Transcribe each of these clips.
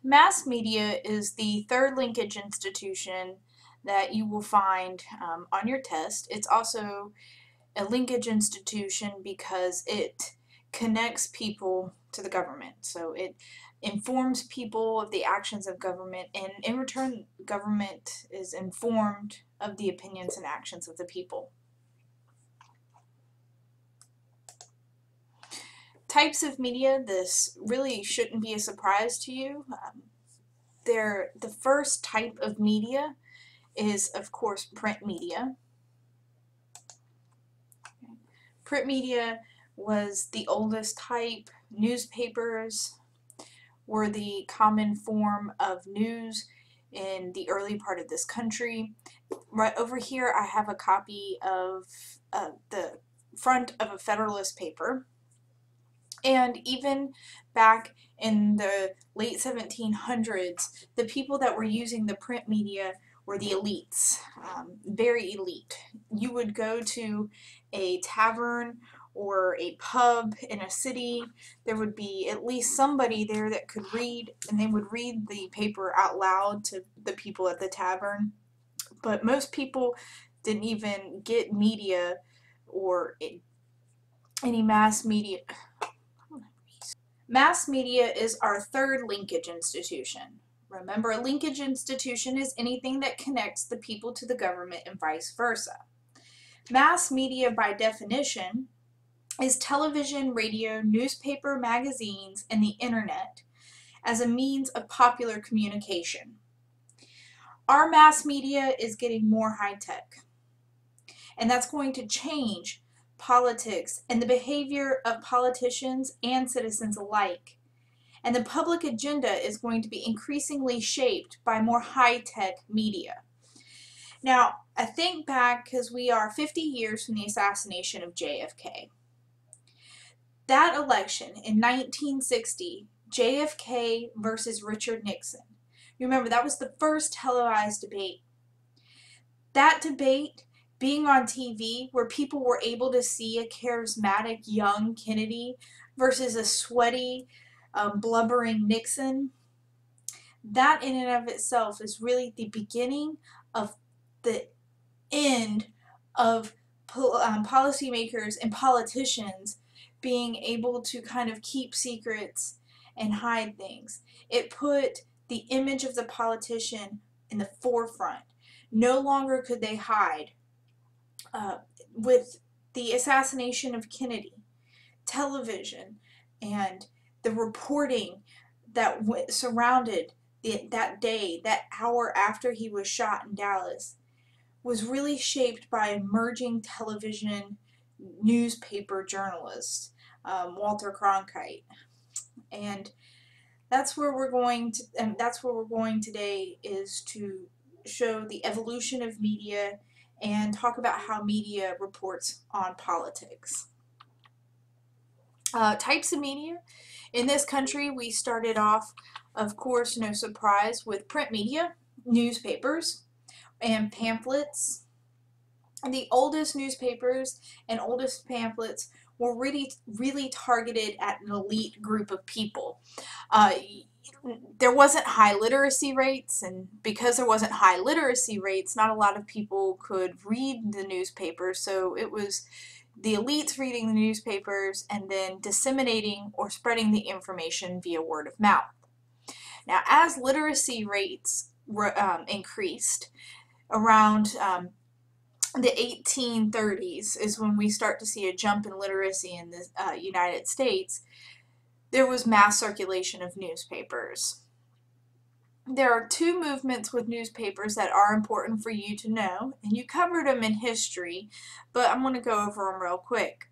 Mass media is the third linkage institution that you will find on your test. It's also a linkage institution because it connects people to the government. So it informs people of the actions of government, and in return, government is informed of the opinions and actions of the people. Types of media, this really shouldn't be a surprise to you. The first type of media is, of course, print media. Print media was the oldest type. Newspapers were the common form of news in the early part of this country. Right over here I have a copy of the front of a Federalist paper. And even back in the late 1700s, the people that were using the print media were the elites, very elite. You would go to a tavern or a pub in a city, there would be at least somebody there that could read, and they would read the paper out loud to the people at the tavern. But most people didn't even get media or any mass media. Mass media is our third linkage institution. Remember, a linkage institution is anything that connects the people to the government and vice versa. Mass media, by definition, is television, radio, newspaper, magazines, and the internet as a means of popular communication. Our mass media is getting more high-tech, and that's going to change politics and the behavior of politicians and citizens alike. And the public agenda is going to be increasingly shaped by more high-tech media. Now, I think back, because we are 50 years from the assassination of JFK. That election in 1960, JFK versus Richard Nixon. You remember, that was the first televised debate. That debate being on TV, where people were able to see a charismatic young Kennedy versus a sweaty, blubbering Nixon, that in and of itself is really the beginning of the end of policymakers and politicians being able to kind of keep secrets and hide things. It put the image of the politician in the forefront. No longer could they hide. With the assassination of Kennedy, television and the reporting that surrounded that day, that hour after he was shot in Dallas, was really shaped by emerging television newspaper journalist, Walter Cronkite. And that's where we're going to, and that's where we're going today, is to show the evolution of media and talk about how media reports on politics. Types of media. In this country, we started off, of course, no surprise, with print media, newspapers, and pamphlets. And the oldest newspapers and oldest pamphlets were really targeted at an elite group of people. There wasn't high literacy rates, and because there wasn't high literacy rates, not a lot of people could read the newspapers, so it was the elites reading the newspapers and then disseminating or spreading the information via word of mouth. Now, as literacy rates increased around the 1830s is when we start to see a jump in literacy in the United States. There was mass circulation of newspapers. There are two movements with newspapers that are important for you to know, and you covered them in history, but I'm going to go over them real quick.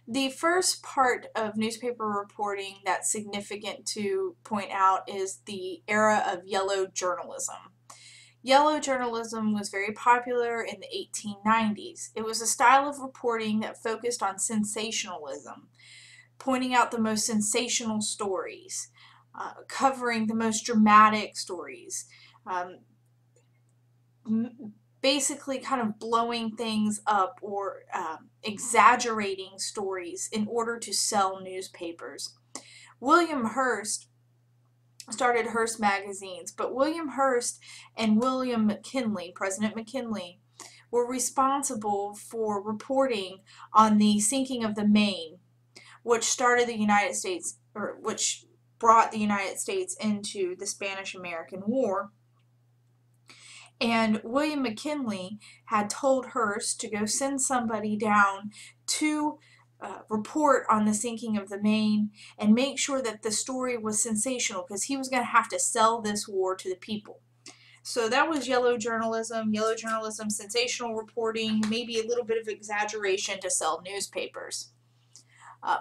The first part of newspaper reporting that's significant to point out is the era of yellow journalism. Yellow journalism was very popular in the 1890s. It was a style of reporting that focused on sensationalism, pointing out the most sensational stories, covering the most dramatic stories, basically kind of blowing things up or exaggerating stories in order to sell newspapers. William Hearst started Hearst magazines, but William Hearst and William McKinley, President McKinley, were responsible for reporting on the sinking of the Maine, which started the United States, or which brought the United States into the Spanish-American War. And William McKinley had told Hearst to go send somebody down to report on the sinking of the Maine and make sure that the story was sensational, because he was going to have to sell this war to the people. So that was yellow journalism, sensational reporting, maybe a little bit of exaggeration to sell newspapers.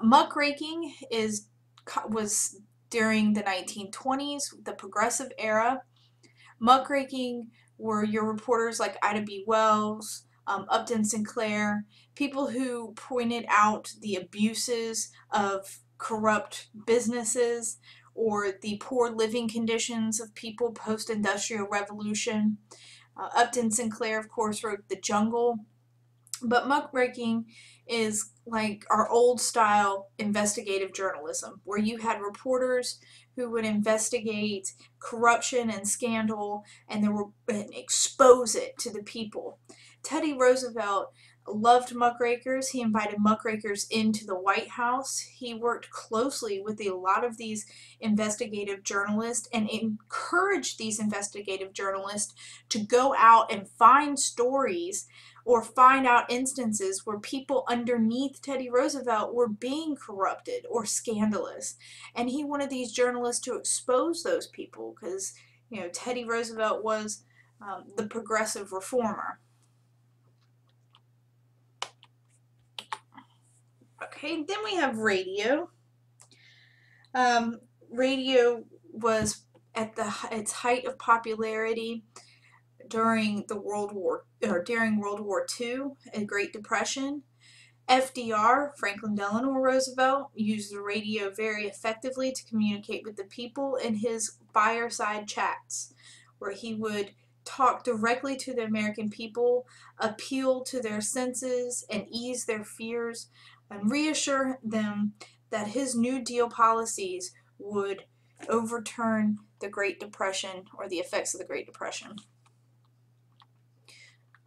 Muckraking was during the 1920s, the Progressive Era. Muckraking were your reporters like Ida B. Wells, Upton Sinclair, people who pointed out the abuses of corrupt businesses or the poor living conditions of people post-industrial revolution. Upton Sinclair, of course, wrote The Jungle. But muckraking is like our old style investigative journalism, where you had reporters who would investigate corruption and scandal and expose it to the people. Teddy Roosevelt loved muckrakers. He invited muckrakers into the White House. He worked closely with a lot of these investigative journalists and encouraged these investigative journalists to go out and find stories or find out instances where people underneath Teddy Roosevelt were being corrupted or scandalous. And he wanted these journalists to expose those people because, Teddy Roosevelt was the progressive reformer. Okay, then we have radio. Radio was at its height of popularity during World War II, a Great Depression. FDR, Franklin Delano Roosevelt, used the radio very effectively to communicate with the people in his fireside chats, where he would talk directly to the American people, appeal to their senses, and ease their fears, and reassure them that his New Deal policies would overturn the Great Depression or the effects of the Great Depression.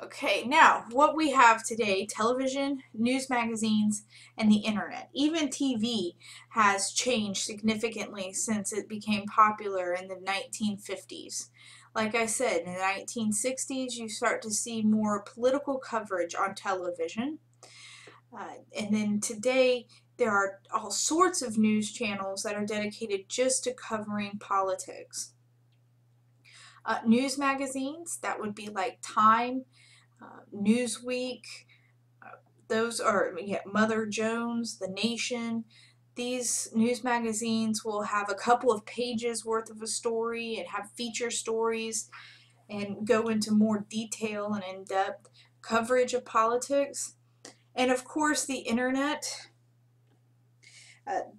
Okay, now what we have today, television, news magazines, and the internet. Even TV has changed significantly since it became popular in the 1950s. Like I said, in the 1960s, you start to see more political coverage on television. And then today, there are all sorts of news channels that are dedicated just to covering politics. News magazines, that would be like Time, Newsweek, those are Mother Jones, The Nation. These news magazines will have a couple of pages worth of a story and have feature stories and go into more detail and in-depth coverage of politics. And of course, the internet.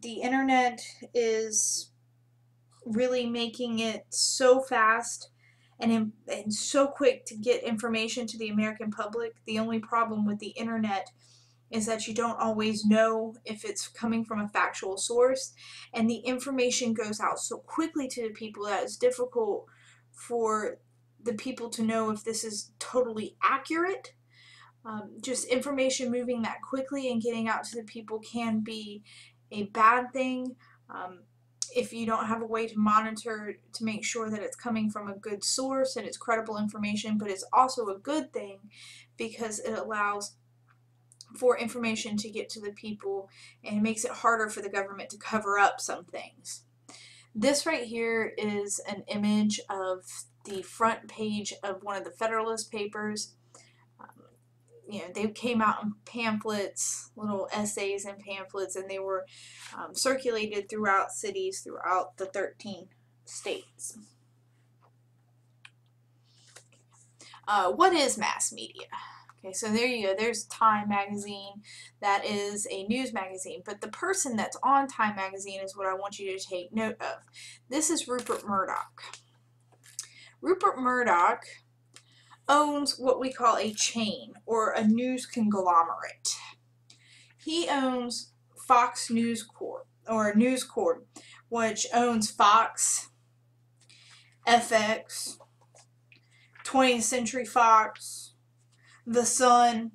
The internet is really making it so fast and so quick to get information to the American public. The only problem with the internet is that you don't always know if it's coming from a factual source, and the information goes out so quickly to the people that it's difficult for the people to know if this is totally accurate. Just information moving that quickly and getting out to the people can be a bad thing. If you don't have a way to monitor to make sure that it's coming from a good source and it's credible information, but it's also a good thing because it allows for information to get to the people and it makes it harder for the government to cover up some things. This right here is an image of the front page of one of the Federalist papers. They came out in pamphlets, little essays and pamphlets, and they were circulated throughout cities throughout the 13 states. What is mass media? Okay, so there you go. There's Time magazine. That is a news magazine. But the person that's on Time magazine is what I want you to take note of. This is Rupert Murdoch. Rupert Murdoch owns what we call a chain or a news conglomerate. He owns Fox News Corp, or News Corp, which owns Fox, FX, 20th Century Fox, The Sun,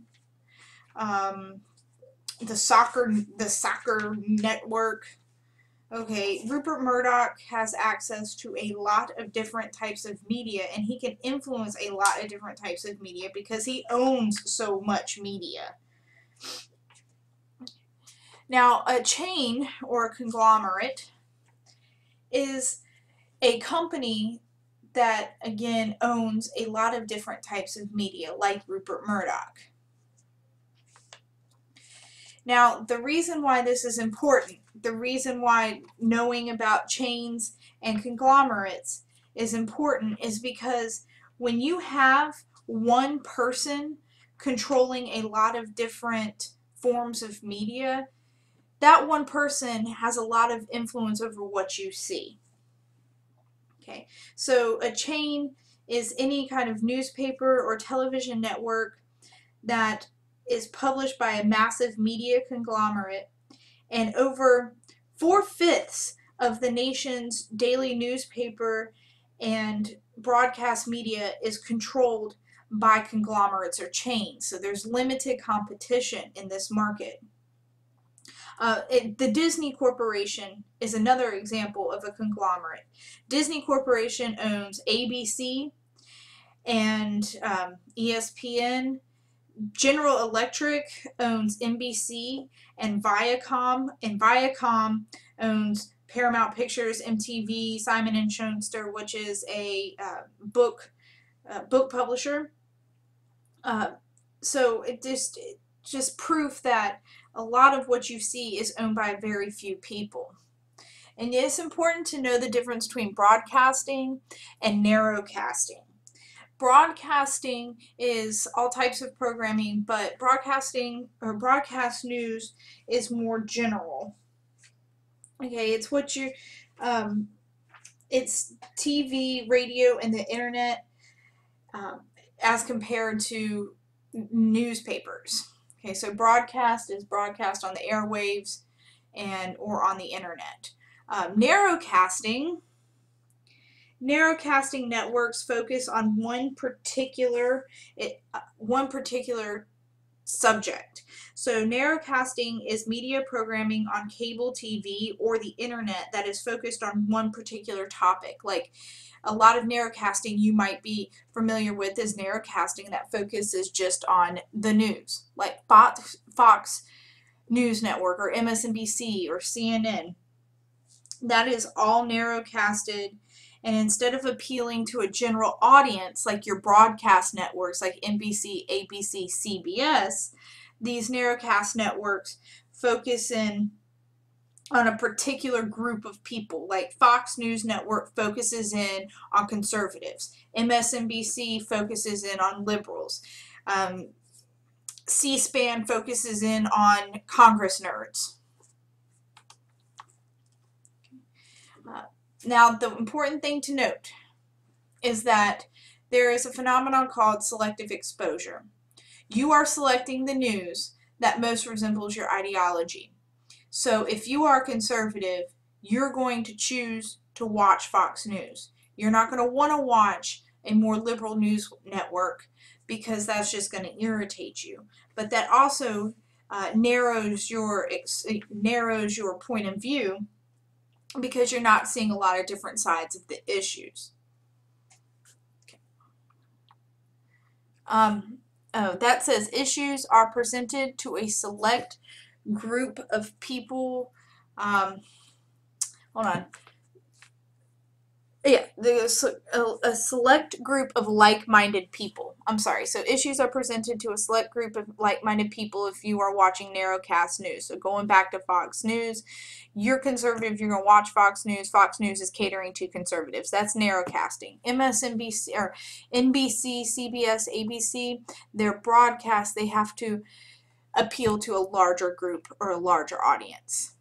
the soccer network. Okay, Rupert Murdoch has access to a lot of different types of media, and he can influence a lot of different types of media because he owns so much media. Now, a chain or a conglomerate is a company that, again, owns a lot of different types of media, like Rupert Murdoch. Now, the reason why this is important, the reason why knowing about chains and conglomerates is important is because when you have one person controlling a lot of different forms of media, that one person has a lot of influence over what you see. Okay, so a chain is any kind of newspaper or television network that is published by a massive media conglomerate, and over 4/5 of the nation's daily newspaper and broadcast media is controlled by conglomerates or chains. So there's limited competition in this market. The Disney Corporation is another example of a conglomerate. Disney Corporation owns ABC and ESPN. General Electric owns NBC and Viacom owns Paramount Pictures, MTV, Simon & Schuster, which is a book publisher. So it just proof that a lot of what you see is owned by very few people. And it's important to know the difference between broadcasting and narrowcasting. Broadcasting is all types of programming, but broadcasting or broadcast news is more general. Okay, it's what you, it's TV, radio, and the internet as compared to newspapers. Okay, so broadcast is broadcast on the airwaves and or on the internet. Narrowcasting networks focus on one particular subject. So narrowcasting is media programming on cable TV or the internet that is focused on one particular topic. Like a lot of narrowcasting you might be familiar with is narrowcasting that focuses just on the news, like Fox News Network or MSNBC or CNN. That is all narrowcasted. And instead of appealing to a general audience like your broadcast networks like NBC, ABC, CBS, these narrowcast networks focus in on a particular group of people. Like Fox News Network focuses in on conservatives. MSNBC focuses in on liberals. C-SPAN focuses in on Congress nerds. Now, the important thing to note is that there is a phenomenon called selective exposure. You are selecting the news that most resembles your ideology. So if you are conservative, you're going to choose to watch Fox News. You're not going to want to watch a more liberal news network because that's just going to irritate you. But that also narrows your point of view, because you're not seeing a lot of different sides of the issues. Okay. That says issues are presented to a select group of people. Hold on. Yeah, there's a select group of like-minded people. I'm sorry. So issues are presented to a select group of like-minded people if you are watching narrowcast news. So going back to Fox News, you're conservative, you're going to watch Fox News. Fox News is catering to conservatives. That's narrowcasting. MSNBC or NBC, CBS, ABC, their broadcast, they have to appeal to a larger group or a larger audience.